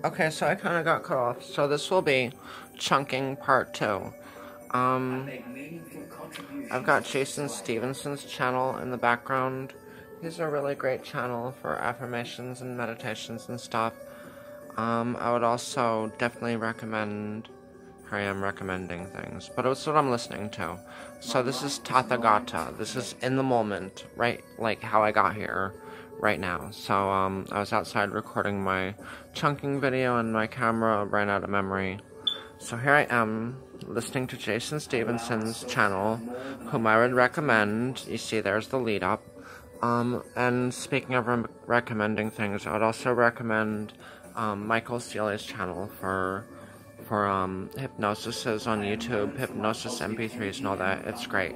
Okay, so I kind of got cut off. So this will be chunking part 2. I've got Jason Stevenson's channel in the background. He's a really great channel for affirmations and meditations and stuff. I would also definitely recommend... Here I am recommending things, but it's what I'm listening to. So this is Tathagata. This is in the moment, right? Like how I got here right now. So I was outside recording my chunking video and my camera ran out of memory. So here I am listening to Jason Stevenson's channel, whom I would recommend. You see, there's the lead up. And speaking of recommending things, I would also recommend Michael Sealy's channel for hypnosises on YouTube, hypnosis MP3s and all that. It's great.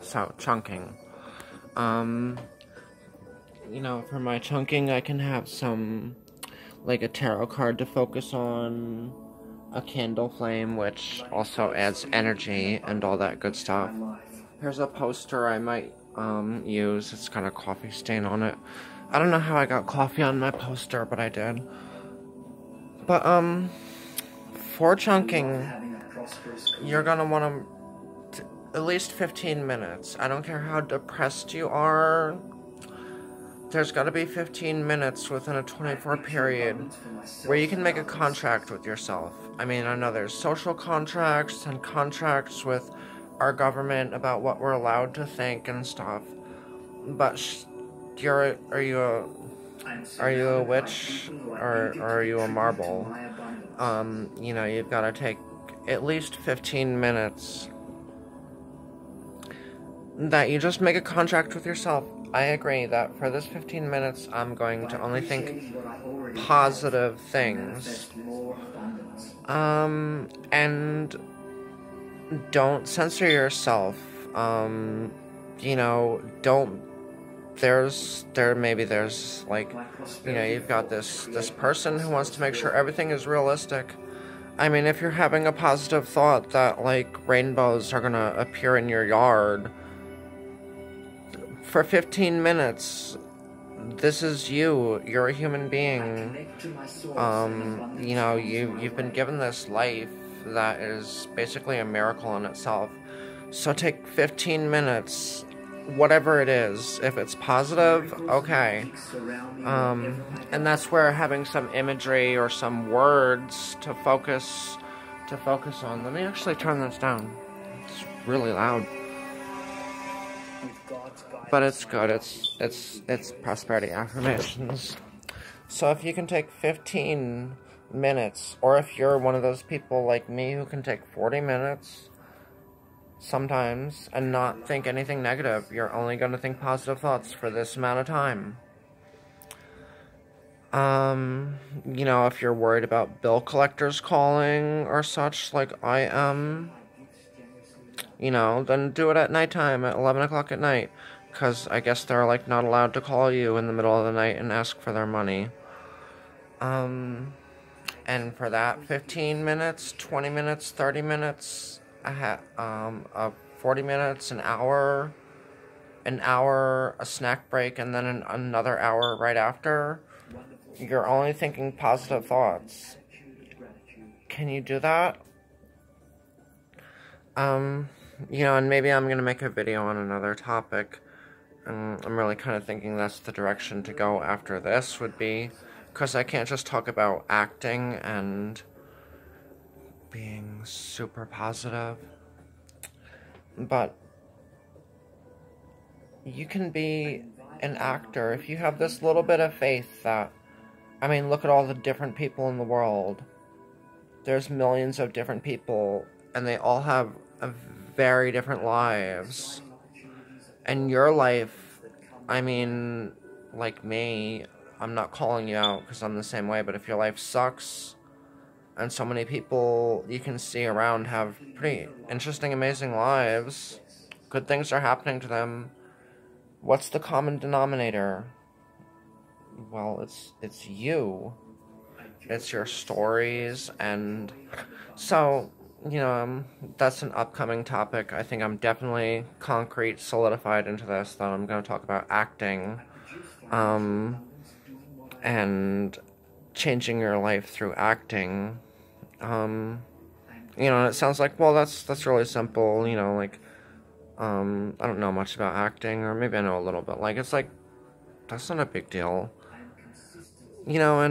So, chunking. You know, for my chunking, I can have some, like a tarot card to focus on, a candle flame, which also adds energy and all that good stuff. Here's a poster I might use. It's got a coffee stain on it. I don't know how I got coffee on my poster, but I did. But, for chunking, you're gonna want to at least 15 minutes. I don't care how depressed you are. There's gotta be 15 minutes within a 24 period where you can make a contract with yourself. I mean, I know there's social contracts and contracts with our government about what we're allowed to think and stuff. But are you a witch or are you a marble? You know, you've got to take at least 15 minutes that you just make a contract with yourself. I agree that for this 15 minutes, I'm going to only think positive things. And don't censor yourself. You know, maybe there's like, you know, you've got this person who wants to make sure everything is realistic. I mean, if you're having a positive thought that like rainbows are gonna appear in your yard for 15 minutes, this is you're a human being. You know, you've been given this life that is basically a miracle in itself. So take 15 minutes, whatever it is. If it's positive, okay. And that's where having some imagery or some words to focus on. Let me actually turn this down. It's really loud. But it's good. It's prosperity affirmations. So if you can take 15 minutes, or if you're one of those people like me who can take 40 minutes sometimes and not think anything negative, you're only going to think positive thoughts for this amount of time. You know, if you're worried about bill collectors calling or such, like I am, you know, then do it at nighttime at 11 o'clock at night, because I guess they're like not allowed to call you in the middle of the night and ask for their money. And for that 15 minutes, 20 minutes, 30 minutes, 40 minutes, an hour, a snack break, and then another hour right after, you're only thinking positive thoughts. Can you do that? You know, and maybe I'm gonna make a video on another topic, and I'm really kind of thinking that's the direction to go after this would be, because I can't just talk about acting and being super positive, but you can be an actor if you have this little bit of faith that, I mean, look at all the different people in the world. There's millions of different people, and they all have very different lives. And your life, I mean, like me, I'm not calling you out because I'm the same way, but if your life sucks, and so many people you can see around have pretty interesting, amazing lives, good things are happening to them, what's the common denominator? Well, it's you. It's your stories, and so, you know, that's an upcoming topic. I think I'm definitely concrete, solidified into this, that I'm going to talk about acting, and changing your life through acting. You know, and it sounds like, well, that's really simple, you know, like, I don't know much about acting, or maybe I know a little bit. Like, it's like, that's not a big deal. You know,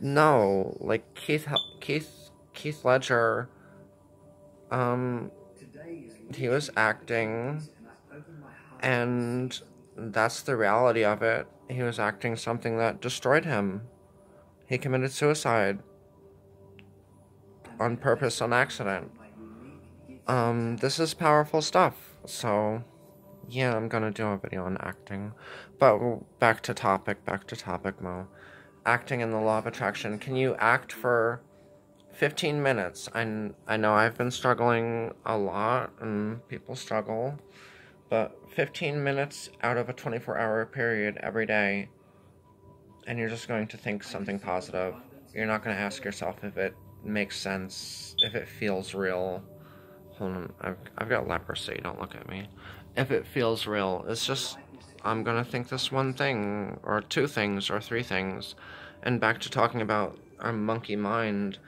no, like, Keith Ledger, um, he was acting, and that's the reality of it. He was acting something that destroyed him. He committed suicide on purpose, on accident. This is powerful stuff, so yeah, I'm gonna do a video on acting. But back to topic, Mo. Acting and the law of attraction. Can you act for 15 minutes? I know I've been struggling a lot, and people struggle, but 15 minutes out of a 24-hour period every day, and you're just going to think something positive. You're not going to ask yourself if it makes sense, if it feels real. Hold on, I've got leprosy, don't look at me. If it feels real, it's just, I'm gonna think this one thing, or two things, or three things. And back to talking about our monkey mind,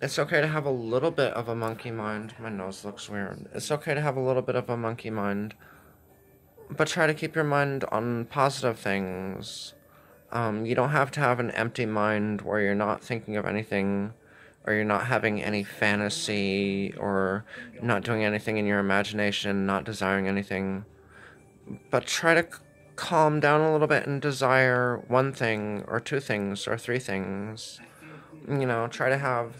it's okay to have a little bit of a monkey mind. My nose looks weird. It's okay to have a little bit of a monkey mind, but try to keep your mind on positive things. You don't have to have an empty mind where you're not thinking of anything, or you're not having any fantasy, or not doing anything in your imagination, not desiring anything. But try to calm down a little bit and desire one thing, or two things, or three things. You know, try to have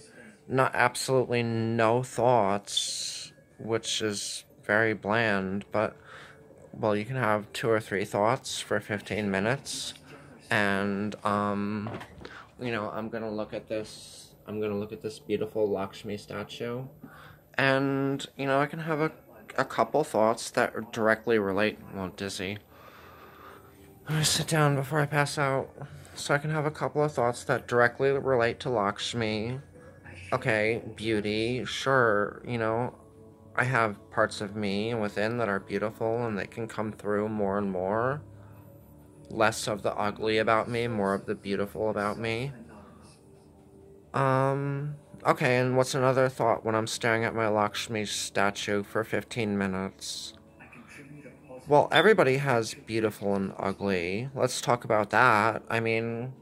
not absolutely no thoughts, which is very bland, but, well, you can have 2 or 3 thoughts for 15 minutes. And, you know, I'm gonna look at this beautiful Lakshmi statue, and, you know, I can have a couple thoughts that directly relate. Well, dizzy. I'm gonna sit down before I pass out, so I can have a couple of thoughts that directly relate to Lakshmi. Okay, beauty, sure, you know, I have parts of me within that are beautiful, and they can come through more and more. Less of the ugly about me, more of the beautiful about me. Okay, and what's another thought when I'm staring at my Lakshmi statue for 15 minutes? Well, everybody has beautiful and ugly. Let's talk about that. I mean,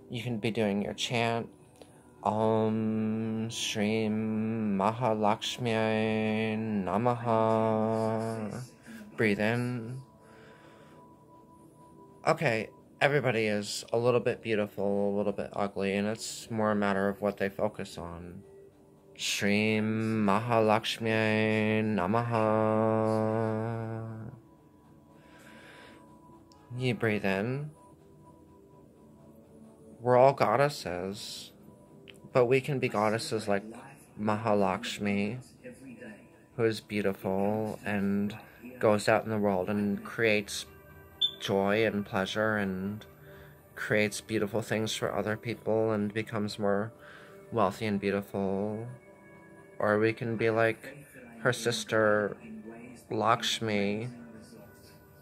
you can be doing your chant, Om Shrim Mahalakshmi Namaha. Breathe in. Okay, everybody is a little bit beautiful, a little bit ugly, and it's more a matter of what they focus on. Shri Mahalakshmi Namaha. You breathe in. We're all goddesses, but we can be goddesses like Mahalakshmi, who is beautiful and goes out in the world and creates joy and pleasure and creates beautiful things for other people and becomes more wealthy and beautiful. Or we can be like her sister Lakshmi,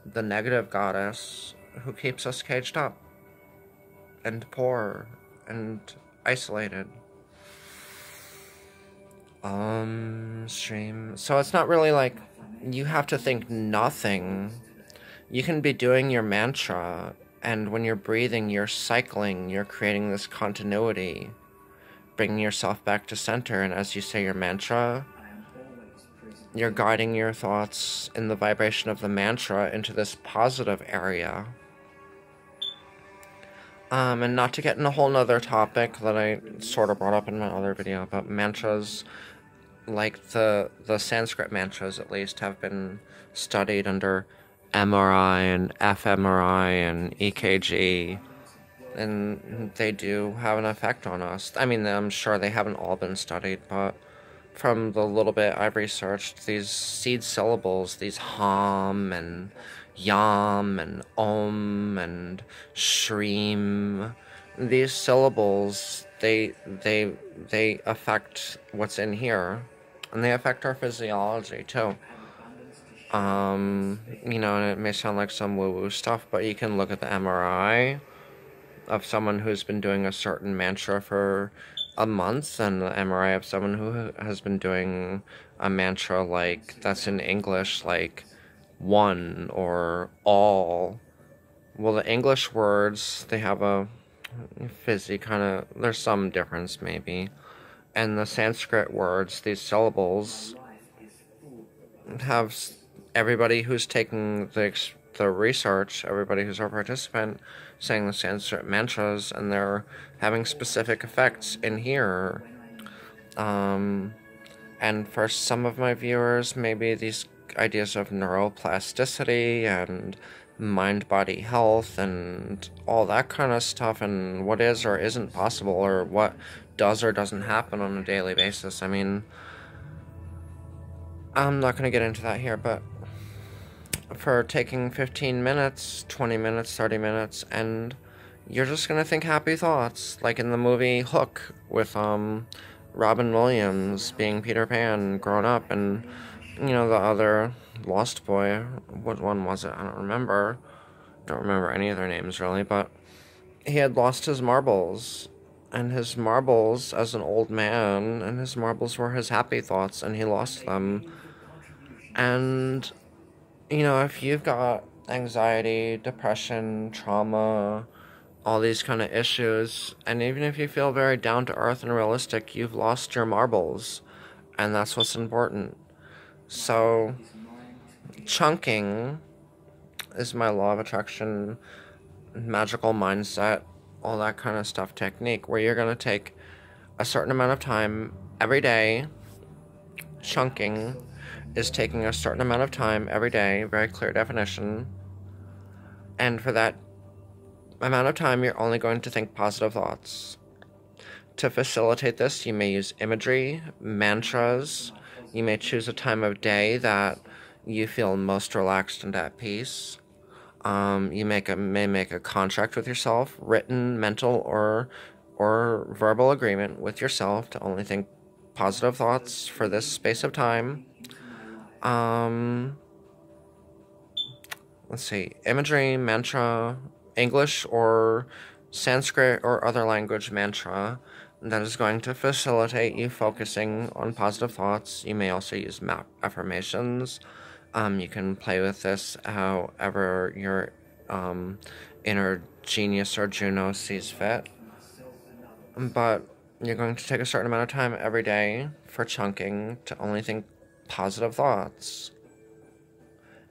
the negative goddess, who keeps us caged up and poor and isolated. Stream. So it's not really like you have to think nothing. You can be doing your mantra, and when you're breathing, you're cycling, you're creating this continuity, bringing yourself back to center, and as you say your mantra, you're guiding your thoughts in the vibration of the mantra into this positive area. And not to get in a whole nother topic that I sort of brought up in my other video, but mantras, like the Sanskrit mantras at least, have been studied under MRI and fMRI and EKG, and they do have an effect on us. I mean, I'm sure they haven't all been studied, but from the little bit I've researched, these seed syllables, these Ham and Yam and Om and Shreem, these syllables, they affect what's in here, and they affect our physiology too. You know, and it may sound like some woo-woo stuff, but you can look at the MRI, of someone who's been doing a certain mantra for a month, and the MRI of someone who has been doing a mantra like that's in English, like one or all. Well, the English words, they have a fizzy kind of, there's some difference maybe. And the Sanskrit words, these syllables, have everybody who's taking the research, everybody who's a participant, saying the Sanskrit mantras, and they're having specific effects in here. And for some of my viewers, maybe these ideas of neuroplasticity and mind-body health and all that kind of stuff, and what is or isn't possible, or what does or doesn't happen on a daily basis. I mean, I'm not going to get into that here, but for taking 15 minutes, 20 minutes, 30 minutes, and you're just going to think happy thoughts, like in the movie Hook with Robin Williams being Peter Pan grown up, and you know, the other Lost Boy, what one was it? I don't remember any of their names really, but he had lost his marbles, and his marbles as an old man, and his marbles were his happy thoughts, and he lost them. And you know, if you've got anxiety, depression, trauma, all these kind of issues, and even if you feel very down to earth and realistic, you've lost your marbles, and that's what's important. So chunking is my law of attraction, magical mindset, all that kind of stuff technique, where you're going to take a certain amount of time every day. Chunking is taking a certain amount of time every day, very clear definition, and for that amount of time you're only going to think positive thoughts. To facilitate this, you may use imagery, mantras. You may choose a time of day that you feel most relaxed and at peace. You may make a contract with yourself, written, mental, or verbal agreement with yourself to only think positive thoughts for this space of time. Let's see, imagery, mantra, English or Sanskrit or other language mantra that is going to facilitate you focusing on positive thoughts. You may also use affirmations. You can play with this however your inner genius or Juno sees fit. But you're going to take a certain amount of time every day for chunking to only think positive thoughts.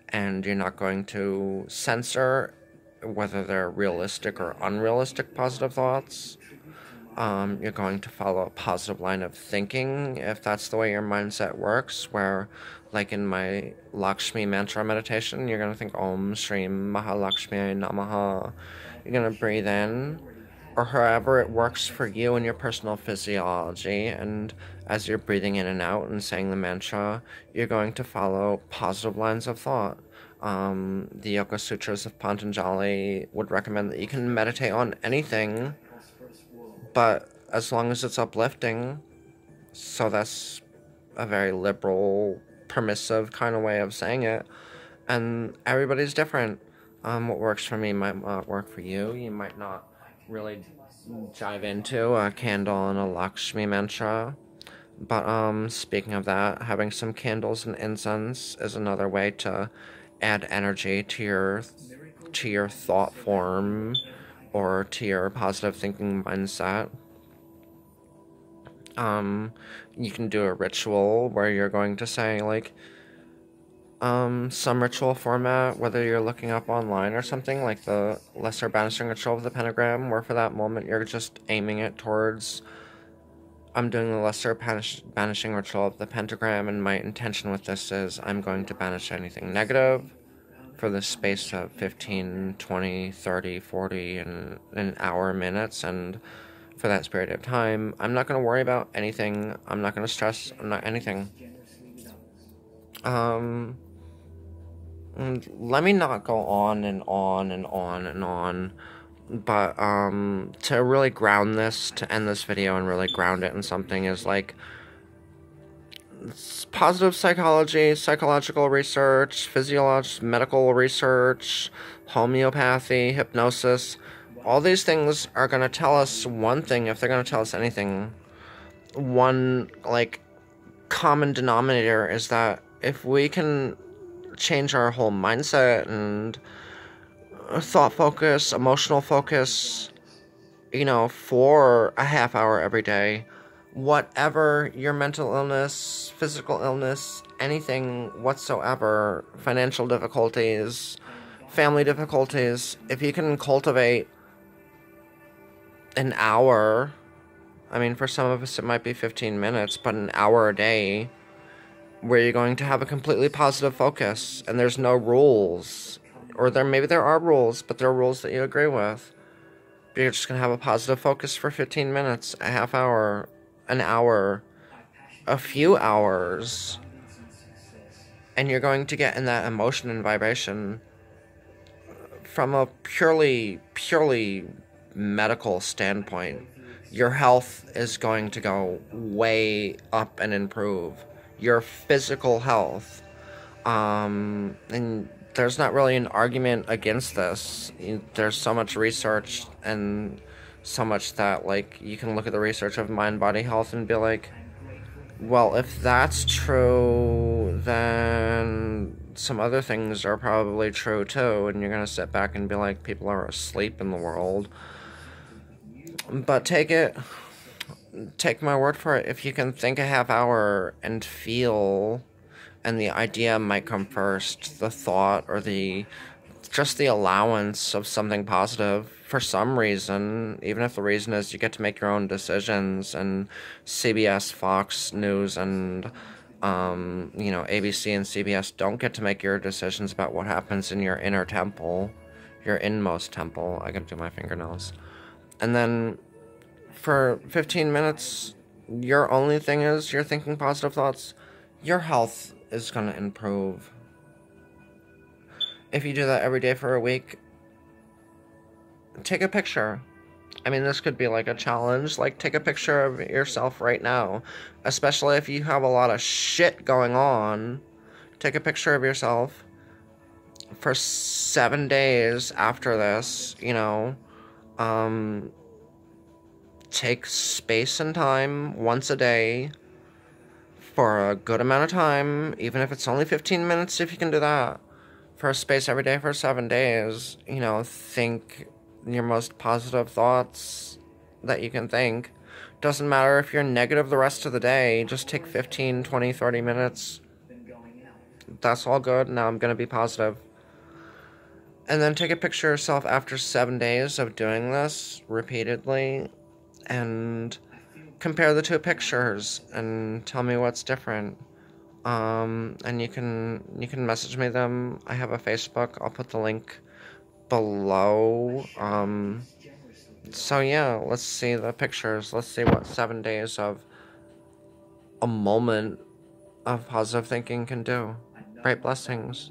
And you're not going to censor whether they're realistic or unrealistic positive thoughts. You're going to follow a positive line of thinking, if that's the way your mindset works, where, like in my Lakshmi mantra meditation, you're going to think Om Shri Mahalakshmi Namaha. You're going to breathe in, or however it works for you and your personal physiology, and as you're breathing in and out and saying the mantra, you're going to follow positive lines of thought. The Yoga Sutras of Patanjali would recommend that you can meditate on anything, but as long as it's uplifting. So that's a very liberal, permissive kind of way of saying it, and everybody's different. What works for me might not work for you. You might not really dive into a candle and a Lakshmi mantra. But speaking of that, having some candles and incense is another way to add energy to your thought form or to your positive thinking mindset. You can do a ritual where you're going to say, like, some ritual format, whether you're looking up online or something, like the Lesser Banishing Ritual of the Pentagram, where for that moment you're just aiming it towards, I'm doing the Lesser Banishing Ritual of the Pentagram, and my intention with this is I'm going to banish anything negative for the space of 15, 20, 30, 40, and an hour, minutes, and for that period of time, I'm not going to worry about anything, I'm not going to stress, I'm not anything. Let me not go on and on and on and on, but to really ground this, to end this video and really ground it in something, is like positive psychology, psychological research, medical research, homeopathy, hypnosis. all these things are going to tell us one thing, if they're going to tell us anything. One, like, common denominator is that if we can change our whole mindset and thought focus, emotional focus, you know, for a half hour every day, whatever your mental illness, physical illness, anything whatsoever, financial difficulties, family difficulties, if you can cultivate an hour, I mean, for some of us it might be 15 minutes, but an hour a day where you're going to have a completely positive focus and there's no rules, or maybe there are rules, but there are rules that you agree with. But you're just going to have a positive focus for 15 minutes, a half hour, an hour, a few hours, and you're going to get in that emotion and vibration from a purely medical standpoint. Your health is going to go way up and improve. Your physical health. And there's not really an argument against this. There's so much research and so much that, like, you can look at the research of mind-body health and be like, well, if that's true, then some other things are probably true too, and you're gonna sit back and be like, people are asleep in the world. But take my word for it, if you can think a half hour and feel, and the idea might come first, the thought or just the allowance of something positive for some reason, even if the reason is you get to make your own decisions, and CBS, Fox News, and ABC and CBS don't get to make your decisions about what happens in your inner temple, your inmost temple. I gotta do my fingernails. And then for 15 minutes, your only thing is you're thinking positive thoughts, your health is going to improve. If you do that every day for a week, take a picture. I mean, this could be like a challenge. Like, take a picture of yourself right now. Especially if you have a lot of shit going on. Take a picture of yourself for 7 days after this, take space and time once a day for a good amount of time, even if it's only 15 minutes, if you can do that, for a space every day for 7 days. Think your most positive thoughts that you can think. Doesn't matter if you're negative the rest of the day, just take 15, 20, 30 minutes. That's all good. Now I'm going to be positive. And then take a picture of yourself after 7 days of doing this repeatedly, and compare the two pictures and tell me what's different. And you can message me them. I have a Facebook. I'll put the link below. So yeah, let's see the pictures. Let's see what 7 days of a moment of positive thinking can do. Great blessings.